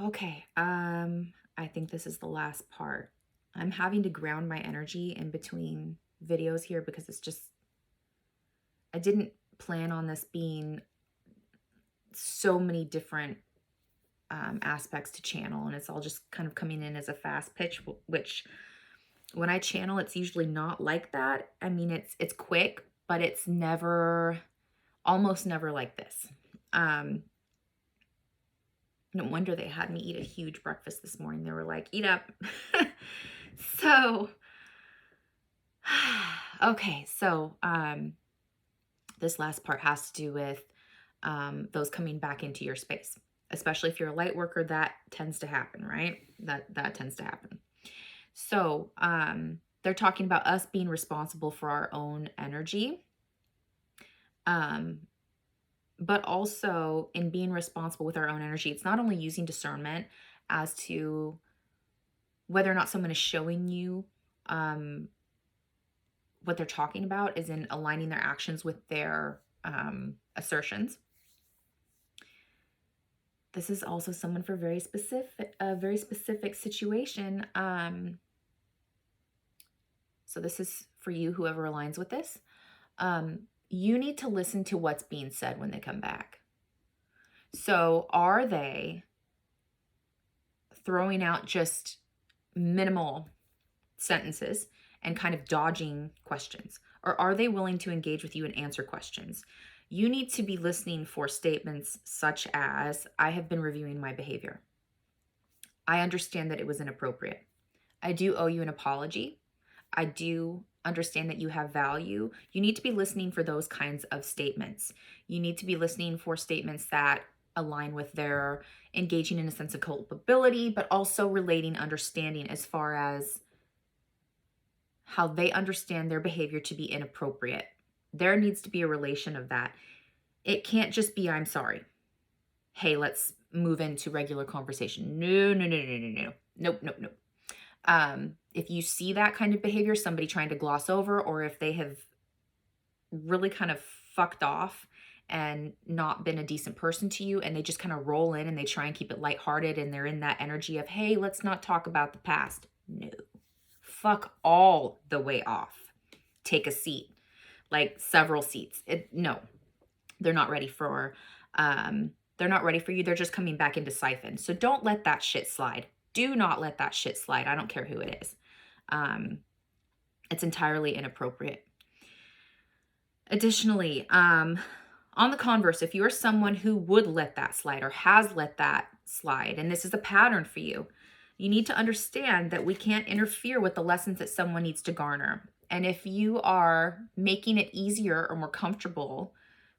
Okay. I think this is the last part. I'm having to ground my energy in between videos here because I didn't plan on this being so many different aspects to channel, and it's all just kind of coming in as a fast pitch, which when I channel, it's usually not like that. I mean, it's quick, but it's never, almost never like this. Um, no wonder they had me eat a huge breakfast this morning. They were like, "Eat up." So, okay, so this last part has to do with those coming back into your space, especially if you're a light worker. That tends to happen, right? That tends to happen. So they're talking about us being responsible for our own energy, um, but also in being responsible with our own energy. It's not only using discernment as to whether or not someone is showing you um, what they're talking about, is in aligning their actions with their assertions. This is also someone for very specific, a very specific situation. So this is for you, whoever aligns with this. You need to listen to what's being said when they come back. So are they throwing out just minimal sentences and kind of dodging questions? Or are they willing to engage with you and answer questions? You need to be listening for statements such as, I have been reviewing my behavior. I understand that it was inappropriate. I do owe you an apology. I do understand that you have value. You need to be listening for those kinds of statements. You need to be listening for statements that align with their engaging in a sense of culpability, but also relating understanding as far as how they understand their behavior to be inappropriate. There needs to be a relation of that. It can't just be, I'm sorry. Hey, let's move into regular conversation. No, no, no, no, no, no. Nope, nope, nope. If you see that kind of behavior, somebody trying to gloss over, or if they have really kind of fucked off and not been a decent person to you, and they just kind of roll in and they try and keep it lighthearted, and they're in that energy of, hey, let's not talk about the past. No, fuck all the way off. Take a seat, like several seats. No, they're not ready for, they're not ready for you. They're just coming back into siphon. So don't let that shit slide. Do not let that shit slide. I don't care who it is. It's entirely inappropriate. Additionally, on the converse, if you're someone who would let that slide or has let that slide, and this is a pattern for you, you need to understand that we can't interfere with the lessons that someone needs to garner. And if you are making it easier or more comfortable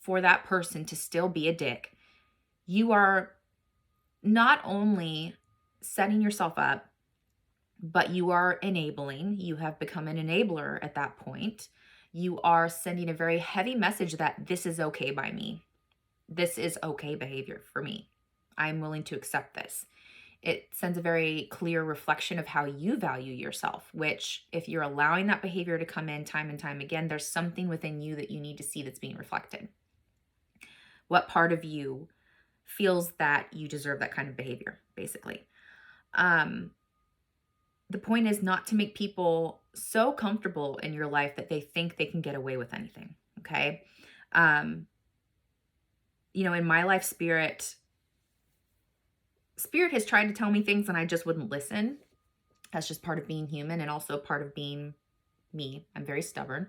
for that person to still be a dick, you are not only setting yourself up, but you are enabling. You have become an enabler at that point. You are sending a very heavy message that this is okay by me. This is okay behavior for me. I'm willing to accept this. It sends a very clear reflection of how you value yourself, which, if you're allowing that behavior to come in time and time again, there's something within you that you need to see that's being reflected. What part of you feels that you deserve that kind of behavior, basically? The point is not to make people so comfortable in your life that they think they can get away with anything. Okay. In my life, spirit has tried to tell me things and I just wouldn't listen. That's just part of being human and also part of being me. I'm very stubborn.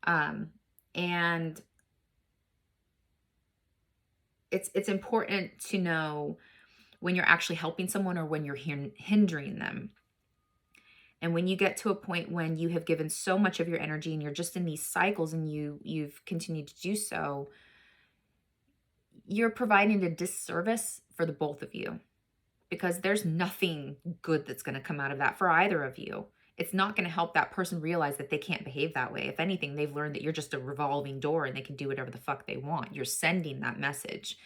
And it's important to know when you're actually helping someone or when you're hindering them. And when you get to a point when you have given so much of your energy and you're just in these cycles and you've continued to do so, you're providing a disservice for the both of you, because there's nothing good that's going to come out of that for either of you. It's not going to help that person realize that they can't behave that way. If anything, they've learned that you're just a revolving door and they can do whatever the fuck they want. You're sending that message.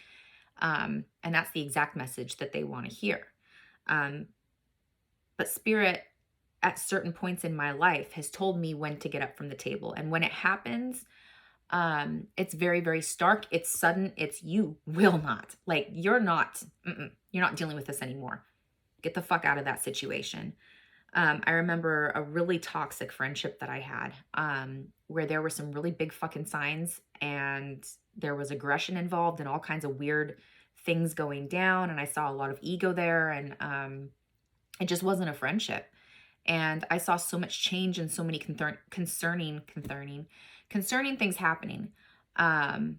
And that's the exact message that they want to hear. But spirit, at certain points in my life, has told me when to get up from the table. And when it happens, It's very, very stark. It's sudden. It's you will not. Like, you're not dealing with this anymore. Get the fuck out of that situation. I remember a really toxic friendship that I had, where there were some really big fucking signs and there was aggression involved and all kinds of weird things going down. And I saw a lot of ego there, and it just wasn't a friendship. And I saw so much change and so many concerning things happening. Um,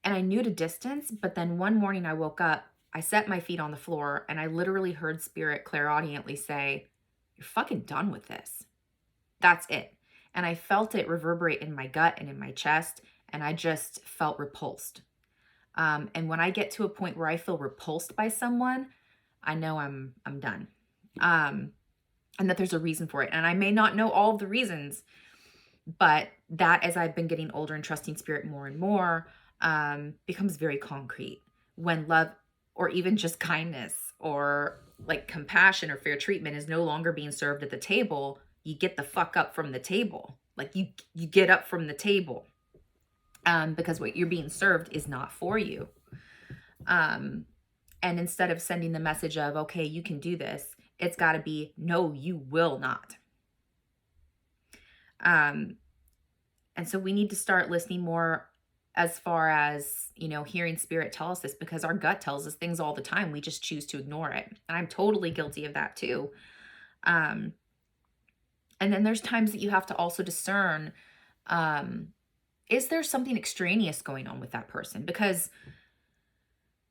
and I knew to distance, but then one morning I woke up, I set my feet on the floor, and I literally heard spirit clairaudiently say, "You're fucking done with this. That's it." And I felt it reverberate in my gut and in my chest, and I just felt repulsed. And when I get to a point where I feel repulsed by someone, I know I'm done. Um, and that there's a reason for it. And I may not know all of the reasons, but that, as I've been getting older and trusting spirit more and more, becomes very concrete. When love, or even just kindness, or like compassion or fair treatment is no longer being served at the table, you get the fuck up from the table. Like, you get up from the table, because what you're being served is not for you. And instead of sending the message of, okay, you can do this, it's got to be, no, you will not. And so we need to start listening more, as far as, hearing spirit tell us this, because our gut tells us things all the time. We just choose to ignore it. And I'm totally guilty of that too. And then there's times that you have to also discern, is there something extraneous going on with that person? Because,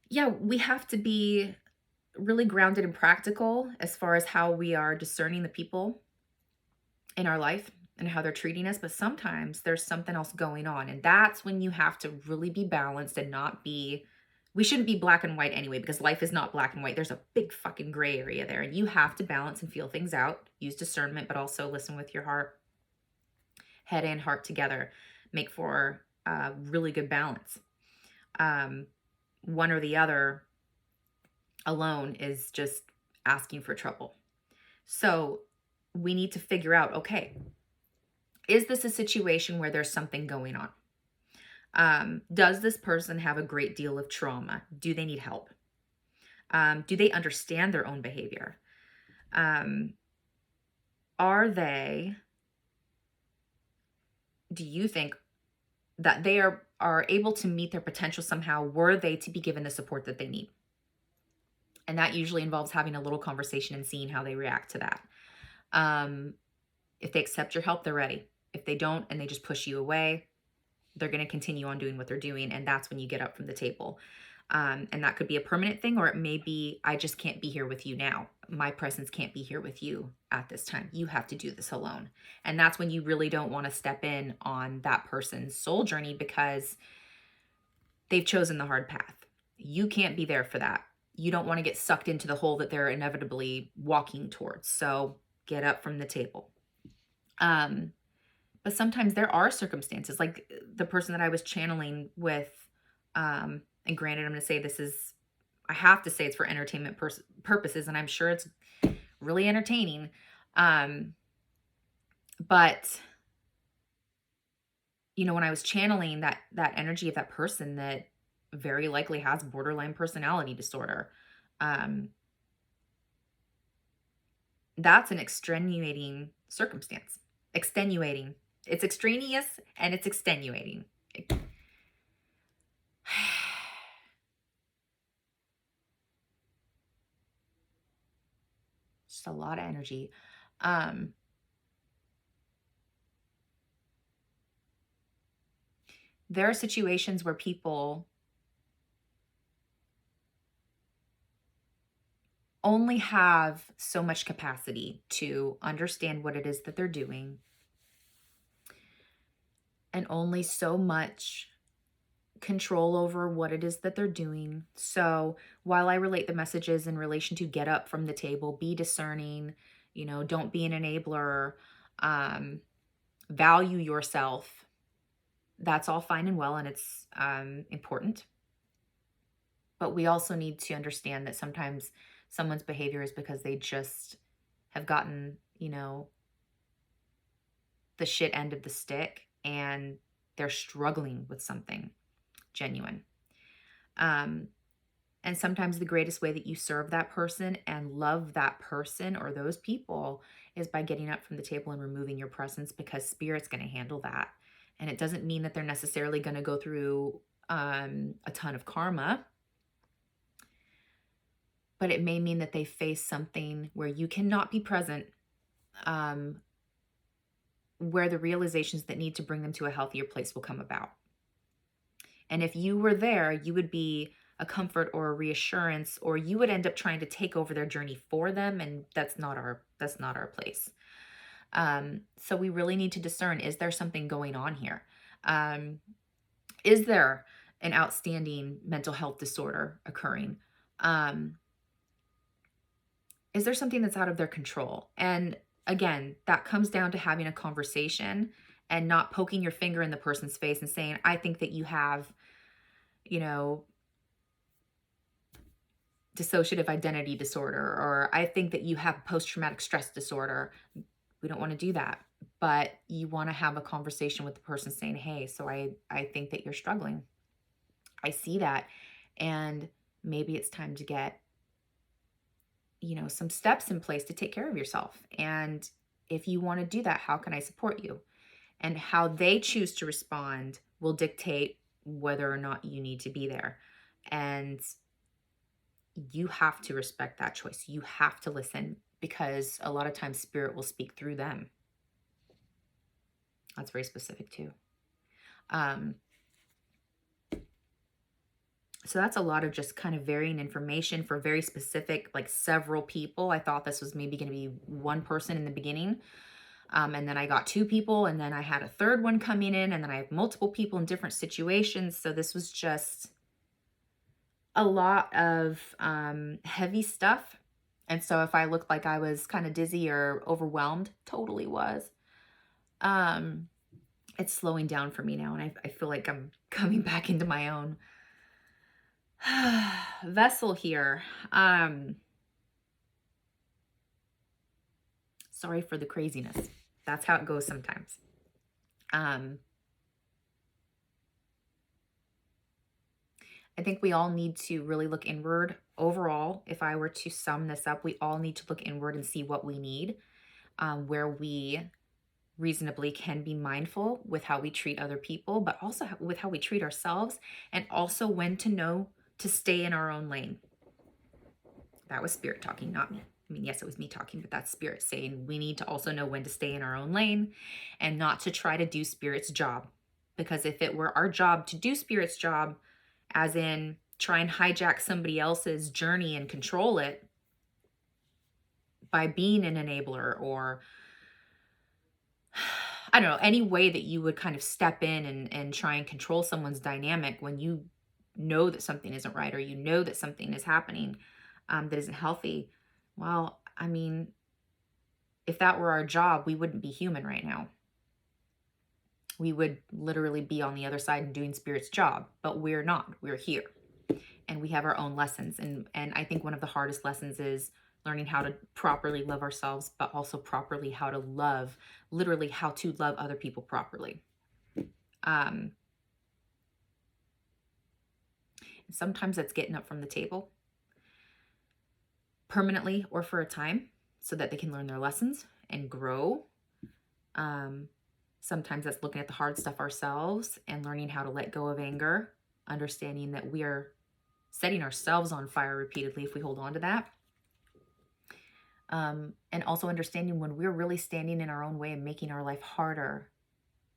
yeah, we have to be really grounded and practical as far as how we are discerning the people in our life and how they're treating us. But sometimes there's something else going on. And that's when you have to really be balanced and we shouldn't be black and white anyway, because life is not black and white. There's a big fucking gray area there. And you have to balance and feel things out, use discernment, but also listen with your heart, head and heart together, make for a really good balance. One or the other alone is just asking for trouble. So we need to figure out, okay, is this a situation where there's something going on? Does this person have a great deal of trauma? Do they need help? Do they understand their own behavior? Do you think that they are able to meet their potential somehow, were they to be given the support that they need? And that usually involves having a little conversation and seeing how they react to that. If they accept your help, they're ready. If they don't and they just push you away, they're going to continue on doing what they're doing. And that's when you get up from the table. And that could be a permanent thing, or it may be, I just can't be here with you now. My presence can't be here with you at this time. You have to do this alone. And that's when you really don't want to step in on that person's soul journey, because they've chosen the hard path. You can't be there for that. You don't want to get sucked into the hole that they're inevitably walking towards. So get up from the table. But sometimes there are circumstances, like the person that I was channeling with, and granted, I'm going to say I have to say it's for entertainment purposes, and I'm sure it's really entertaining. But when I was channeling that energy of that person that very likely has borderline personality disorder, that's an extenuating circumstance. Extenuating. It's extraneous and it's extenuating. Just a lot of energy. There are situations where people only have so much capacity to understand what it is that they're doing, and only so much control over what it is that they're doing. So while I relate the messages in relation to get up from the table, be discerning, don't be an enabler, value yourself, that's all fine and well, and it's important. But we also need to understand that sometimes someone's behavior is because they just have gotten, the shit end of the stick, and they're struggling with something genuine. Um, and sometimes the greatest way that you serve that person and love that person or those people is by getting up from the table and removing your presence, because spirit's going to handle that. And it doesn't mean that they're necessarily going to go through a ton of karma, but it may mean that they face something where you cannot be present, where the realizations that need to bring them to a healthier place will come about. And if you were there, you would be a comfort or a reassurance, or you would end up trying to take over their journey for them, and that's not our place. So we really need to discern, is there something going on here? Is there an outstanding mental health disorder occurring? Is there something that's out of their control? And again, that comes down to having a conversation and not poking your finger in the person's face and saying, I think that you have, dissociative identity disorder, or I think that you have post-traumatic stress disorder. We don't want to do that. But you want to have a conversation with the person saying, hey, so I think that you're struggling. I see that. And maybe it's time to get, some steps in place to take care of yourself. And if you want to do that, how can I support you? And how they choose to respond will dictate whether or not you need to be there. And you have to respect that choice. You have to listen, because a lot of times spirit will speak through them. That's very specific too. So that's a lot of just kind of varying information for very specific, like several people. I thought this was maybe going to be one person in the beginning. And then I got 2 people, and then I had a third one coming in, and then I have multiple people in different situations. So this was just a lot of heavy stuff. And so if I looked like I was kind of dizzy or overwhelmed, totally was. It's slowing down for me now, and I feel like I'm coming back into my own vessel here. Sorry for the craziness. That's how it goes sometimes. I think we all need to really look inward. Overall, if I were to sum this up, we all need to look inward and see what we need, where we reasonably can be mindful with how we treat other people, but also with how we treat ourselves, and also when to know to stay in our own lane. That was spirit talking, not me. I mean, yes, it was me talking, but that's spirit saying we need to also know when to stay in our own lane and not to try to do spirit's job. Because if it were our job to do spirit's job, as in try and hijack somebody else's journey and control it by being an enabler, or I don't know, any way that you would kind of step in and try and control someone's dynamic when you know that something isn't right, or you know that something is happening that isn't healthy. Well, I mean, if that were our job, we wouldn't be human right now. We would literally be on the other side and doing spirit's job, but we're not. We're here, and we have our own lessons. And I think one of the hardest lessons is learning how to properly love ourselves, but also properly how to love, literally how to love other people properly. Sometimes that's getting up from the table permanently or for a time so that they can learn their lessons and grow. Sometimes that's looking at the hard stuff ourselves and learning how to let go of anger, understanding that we are setting ourselves on fire repeatedly if we hold on to that. And also understanding when we're really standing in our own way and making our life harder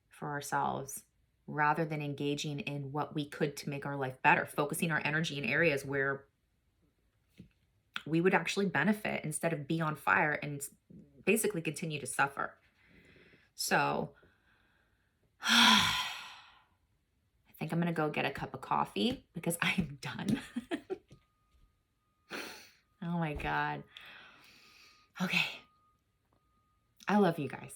for ourselves, rather than engaging in what we could to make our life better, focusing our energy in areas where we would actually benefit instead of be on fire and basically continue to suffer. So I think I'm going to go get a cup of coffee because I am done. Oh my God. Okay. I love you guys.